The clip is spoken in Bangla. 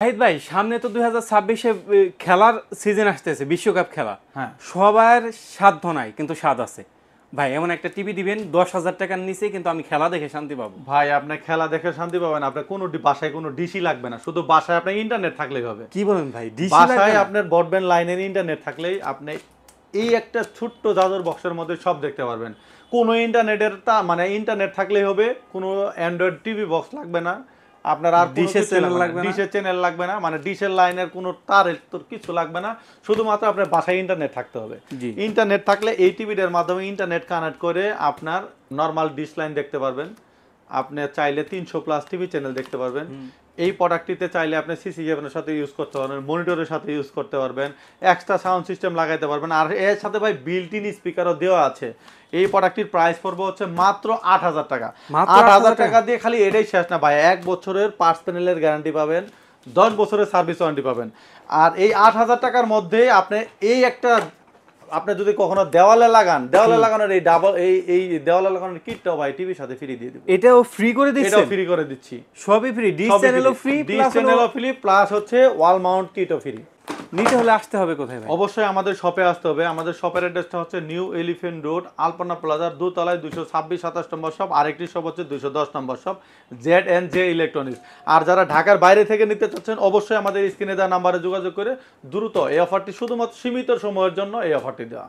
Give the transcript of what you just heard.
জাহিদ ভাই সামনে তো 2026-এ খেলার সিজন আসতেছে, বিশ্বকাপ খেলা। হ্যাঁ, সবার সাধ্য নাই কিন্তু স্বাদ আছে। ভাই এমন একটা টিভি দিবেন 10,000 টাকার নিচে, কিন্তু আমি খেলা দেখে শান্তি পাবো। ভাই আপনি খেলা দেখে শান্তি পাবেন। আপনার কোনো বাসায় কোনো ডিশই লাগবে না, শুধু বাসায় আপনার ইন্টারনেট থাকলেই হবে। কি বলেন ভাই, ডিশ লাগবে বাসায় না? আপনার ব্রডব্যান্ড লাইনের ইন্টারনেট থাকলেই আপনি এই একটা ছোট্ট জাদুর বক্সের মধ্যে সব দেখতে পারবেন। কোনো ইন্টারনেটের মানে ইন্টারনেট থাকলেই হবে, কোনো অ্যান্ড্রয়েড টিভি বক্স লাগবে না আপনার, আর কোনো ডিশের কিছু চ্যানেল লাগবে না, লাগবে না? ডিশের চ্যানেল লাগবে না, মানে ডিশের লাইনের কোনো তারের তোর কিছু লাগবে না, শুধুমাত্র আপনার বাসায় ইন্টারনেট থাকতে হবে। জি। ইন্টারনেট থাকলে এই টিভিটার মাধ্যমে ইন্টারনেট কানেক্ট করে আপনার নর্মাল ডিশ লাইন দেখতে পারবেন। আপনি চাইলে 300+ টিভি চ্যানেল দেখতে পারবেন। এই প্রোডাক্টটিতে চাইলে আপনি সিসি7 এর সাথে ইউজ করতে পারবেন, মনিটরের সাথে ইউজ করতে পারবেন, এক্সট্রা সাউন্ড সিস্টেম লাগাইতে পারবেন, আর এর সাথে ভাই বিল্ট ইন স্পিকারও দেওয়া আছে। এই প্রোডাক্টটির প্রাইস পড়বে হচ্ছে মাত্র 8,000 টাকা। মাত্র 8,000 টাকা? টাকা দিয়ে খালি এটাই শেষ না ভাই, 1 বছরের পার্টস প্যানেলের গ্যারান্টি পাবেন, 10 বছরের সার্ভিস ওয়ারেন্টি পাবেন। আর এই 8,000 টাকার মধ্যে আপনি এই একটা, আপনি যদি কখনো দেওয়ালে লাগান, দেওয়ালে লাগানোর এই ডাবল এই দেওয়ালে লাগানোর কিটটাও ভাই টিভির সাথে ফ্রি দিয়ে দিব। এটাও ফ্রি করে দিচ্ছেন? এটাও ফ্রি করে দিচ্ছি। সবই ফ্রি, ডিশ চ্যানেলও ফ্রি, ডিশ প্লাস চ্যানেলও ফ্রি, প্লাস হচ্ছে ওয়াল মাউন্ট কিটও ফ্রি। নিতে হলে আসতে হবে কোথায় ভাই? অবশ্যই আমাদের শপে আসতে হবে। আমাদের শপের অ্যাড্রেসটা হচ্ছে নিউ এলিফ্যান্ট রোড, আলপনা প্লাজার দোতলায় 226-27 নম্বর শপ। আরেকটি শপ হচ্ছে 210 নম্বর শপ, ZNJ ইলেকট্রনিক্স। আর যারা ঢাকার বাইরে থেকে নিতে চাচ্ছেন, অবশ্যই আমাদের স্ক্রিনে দেওয়া নাম্বারে যোগাযোগ করে দ্রুত, এই অফারটি শুধুমাত্র সীমিত সময়ের জন্য এই অফারটি দেওয়া।